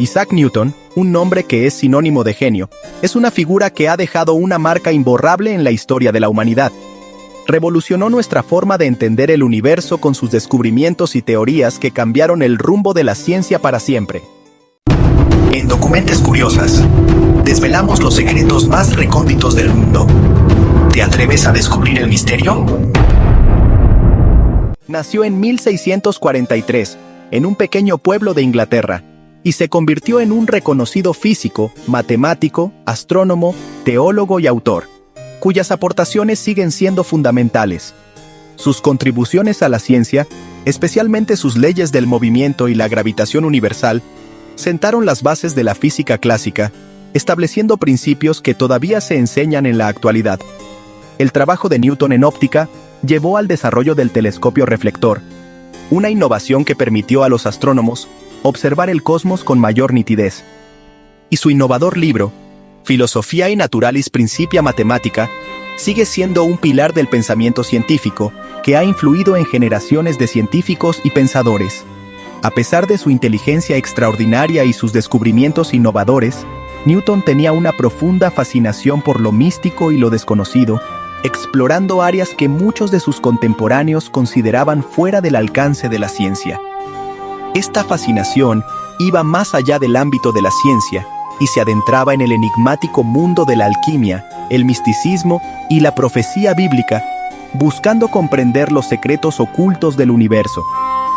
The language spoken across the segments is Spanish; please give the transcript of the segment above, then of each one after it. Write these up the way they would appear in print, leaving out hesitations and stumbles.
Isaac Newton, un nombre que es sinónimo de genio, es una figura que ha dejado una marca imborrable en la historia de la humanidad. Revolucionó nuestra forma de entender el universo con sus descubrimientos y teorías que cambiaron el rumbo de la ciencia para siempre. En Documentes Curiosas, desvelamos los secretos más recónditos del mundo. ¿Te atreves a descubrir el misterio? Nació en 1643, en un pequeño pueblo de Inglaterra, y se convirtió en un reconocido físico, matemático, astrónomo, teólogo y autor, cuyas aportaciones siguen siendo fundamentales. Sus contribuciones a la ciencia, especialmente sus leyes del movimiento y la gravitación universal, sentaron las bases de la física clásica, estableciendo principios que todavía se enseñan en la actualidad. El trabajo de Newton en óptica llevó al desarrollo del telescopio reflector, una innovación que permitió a los astrónomos observar el cosmos con mayor nitidez. Y su innovador libro, Philosophiae Naturalis Principia Mathematica, sigue siendo un pilar del pensamiento científico que ha influido en generaciones de científicos y pensadores. A pesar de su inteligencia extraordinaria y sus descubrimientos innovadores, Newton tenía una profunda fascinación por lo místico y lo desconocido, explorando áreas que muchos de sus contemporáneos consideraban fuera del alcance de la ciencia. Esta fascinación iba más allá del ámbito de la ciencia y se adentraba en el enigmático mundo de la alquimia, el misticismo y la profecía bíblica, buscando comprender los secretos ocultos del universo.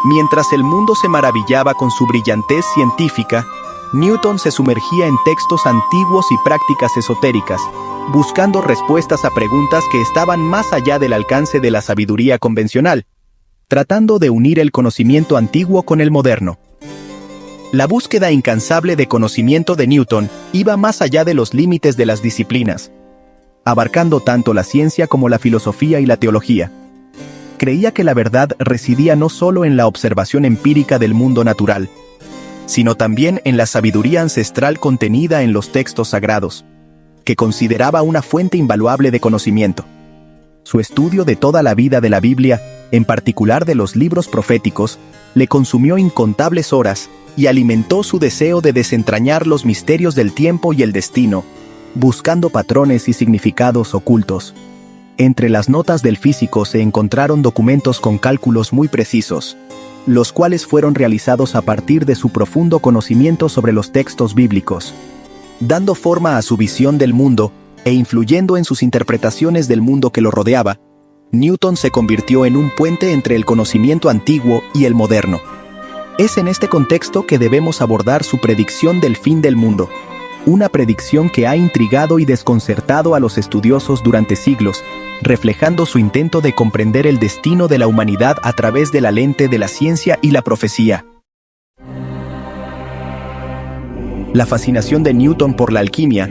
Mientras el mundo se maravillaba con su brillantez científica, Newton se sumergía en textos antiguos y prácticas esotéricas, buscando respuestas a preguntas que estaban más allá del alcance de la sabiduría convencional, tratando de unir el conocimiento antiguo con el moderno. La búsqueda incansable de conocimiento de Newton iba más allá de los límites de las disciplinas, abarcando tanto la ciencia como la filosofía y la teología. Creía que la verdad residía no solo en la observación empírica del mundo natural, sino también en la sabiduría ancestral contenida en los textos sagrados, que consideraba una fuente invaluable de conocimiento. Su estudio de toda la vida de la Biblia, en particular de los libros proféticos, le consumió incontables horas y alimentó su deseo de desentrañar los misterios del tiempo y el destino, buscando patrones y significados ocultos. Entre las notas del físico se encontraron documentos con cálculos muy precisos, los cuales fueron realizados a partir de su profundo conocimiento sobre los textos bíblicos, dando forma a su visión del mundo e influyendo en sus interpretaciones del mundo que lo rodeaba. Newton se convirtió en un puente entre el conocimiento antiguo y el moderno. Es en este contexto que debemos abordar su predicción del fin del mundo, una predicción que ha intrigado y desconcertado a los estudiosos durante siglos, reflejando su intento de comprender el destino de la humanidad a través de la lente de la ciencia y la profecía. La fascinación de Newton por la alquimia,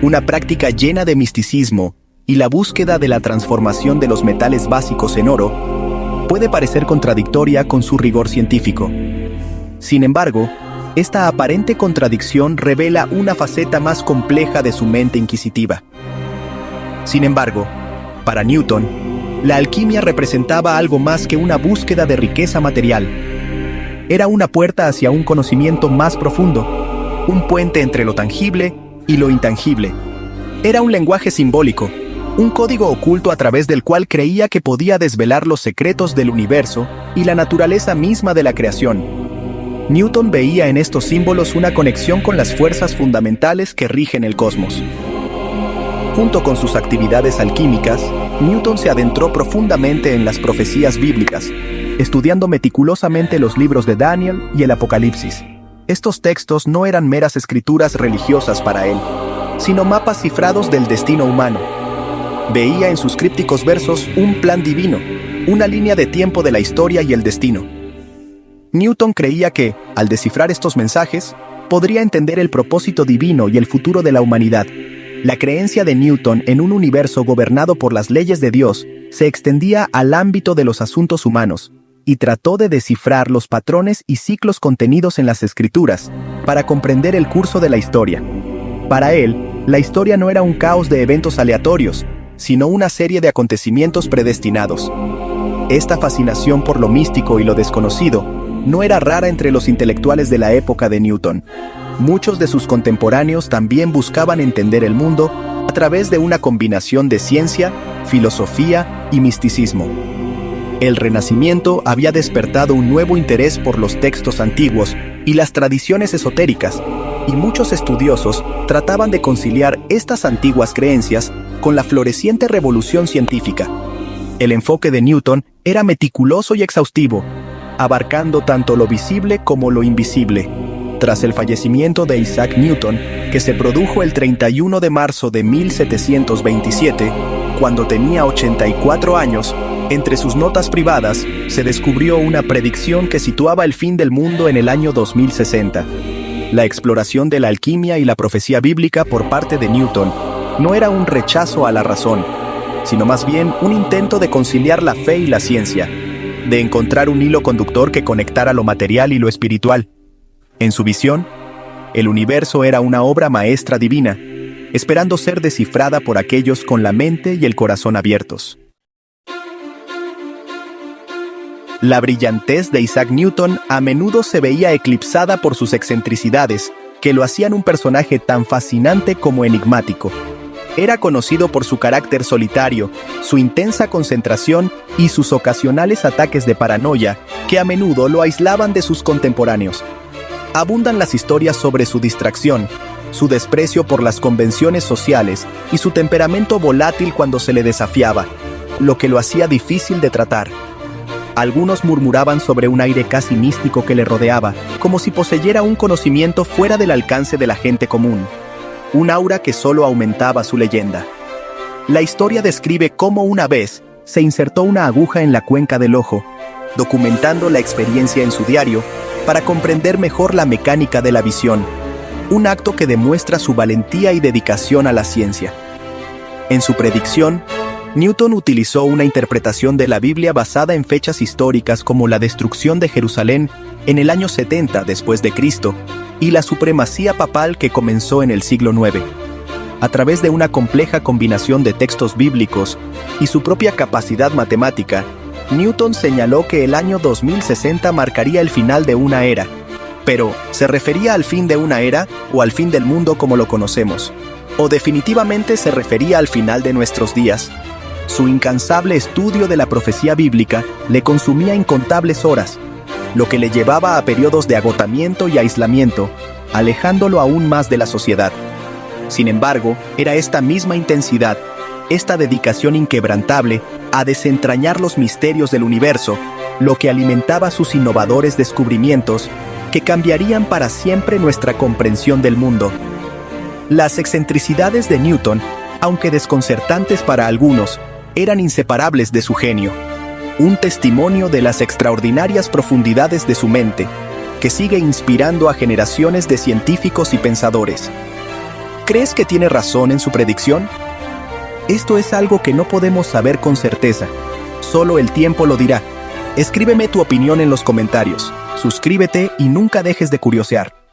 una práctica llena de misticismo, y la búsqueda de la transformación de los metales básicos en oro, puede parecer contradictoria con su rigor científico. Sin embargo, esta aparente contradicción revela una faceta más compleja de su mente inquisitiva. Sin embargo, para Newton, la alquimia representaba algo más que una búsqueda de riqueza material. Era una puerta hacia un conocimiento más profundo, un puente entre lo tangible y lo intangible. Era un lenguaje simbólico, un código oculto a través del cual creía que podía desvelar los secretos del universo y la naturaleza misma de la creación. Newton veía en estos símbolos una conexión con las fuerzas fundamentales que rigen el cosmos. Junto con sus actividades alquímicas, Newton se adentró profundamente en las profecías bíblicas, estudiando meticulosamente los libros de Daniel y el Apocalipsis. Estos textos no eran meras escrituras religiosas para él, sino mapas cifrados del destino humano. Veía en sus crípticos versos un plan divino, una línea de tiempo de la historia y el destino. Newton creía que, al descifrar estos mensajes, podría entender el propósito divino y el futuro de la humanidad. La creencia de Newton en un universo gobernado por las leyes de Dios se extendía al ámbito de los asuntos humanos, y trató de descifrar los patrones y ciclos contenidos en las Escrituras para comprender el curso de la historia. Para él, la historia no era un caos de eventos aleatorios, sino una serie de acontecimientos predestinados. Esta fascinación por lo místico y lo desconocido no era rara entre los intelectuales de la época de Newton. Muchos de sus contemporáneos también buscaban entender el mundo a través de una combinación de ciencia, filosofía y misticismo. El Renacimiento había despertado un nuevo interés por los textos antiguos y las tradiciones esotéricas, y muchos estudiosos trataban de conciliar estas antiguas creencias con la floreciente revolución científica. El enfoque de Newton era meticuloso y exhaustivo, abarcando tanto lo visible como lo invisible. Tras el fallecimiento de Isaac Newton, que se produjo el 31 de marzo de 1727, cuando tenía 84 años, entre sus notas privadas se descubrió una predicción que situaba el fin del mundo en el año 2060. La exploración de la alquimia y la profecía bíblica por parte de Newton no era un rechazo a la razón, sino más bien un intento de conciliar la fe y la ciencia, de encontrar un hilo conductor que conectara lo material y lo espiritual. En su visión, el universo era una obra maestra divina, esperando ser descifrada por aquellos con la mente y el corazón abiertos. La brillantez de Isaac Newton a menudo se veía eclipsada por sus excentricidades, que lo hacían un personaje tan fascinante como enigmático. Era conocido por su carácter solitario, su intensa concentración y sus ocasionales ataques de paranoia, que a menudo lo aislaban de sus contemporáneos. Abundan las historias sobre su distracción, su desprecio por las convenciones sociales y su temperamento volátil cuando se le desafiaba, lo que lo hacía difícil de tratar. Algunos murmuraban sobre un aire casi místico que le rodeaba, como si poseyera un conocimiento fuera del alcance de la gente común. Un aura que solo aumentaba su leyenda. La historia describe cómo una vez se insertó una aguja en la cuenca del ojo, documentando la experiencia en su diario para comprender mejor la mecánica de la visión, un acto que demuestra su valentía y dedicación a la ciencia. En su predicción, Newton utilizó una interpretación de la Biblia basada en fechas históricas como la destrucción de Jerusalén en el año 70 después de Cristo y la supremacía papal que comenzó en el siglo IX. A través de una compleja combinación de textos bíblicos y su propia capacidad matemática, Newton señaló que el año 2060 marcaría el final de una era. Pero, ¿se refería al fin de una era o al fin del mundo como lo conocemos? ¿O definitivamente se refería al final de nuestros días? Su incansable estudio de la profecía bíblica le consumía incontables horas, lo que le llevaba a periodos de agotamiento y aislamiento, alejándolo aún más de la sociedad. Sin embargo, era esta misma intensidad, esta dedicación inquebrantable a desentrañar los misterios del universo, lo que alimentaba sus innovadores descubrimientos que cambiarían para siempre nuestra comprensión del mundo. Las excentricidades de Newton, aunque desconcertantes para algunos, eran inseparables de su genio, un testimonio de las extraordinarias profundidades de su mente, que sigue inspirando a generaciones de científicos y pensadores. ¿Crees que tiene razón en su predicción? Esto es algo que no podemos saber con certeza, solo el tiempo lo dirá. Escríbeme tu opinión en los comentarios, suscríbete y nunca dejes de curiosear.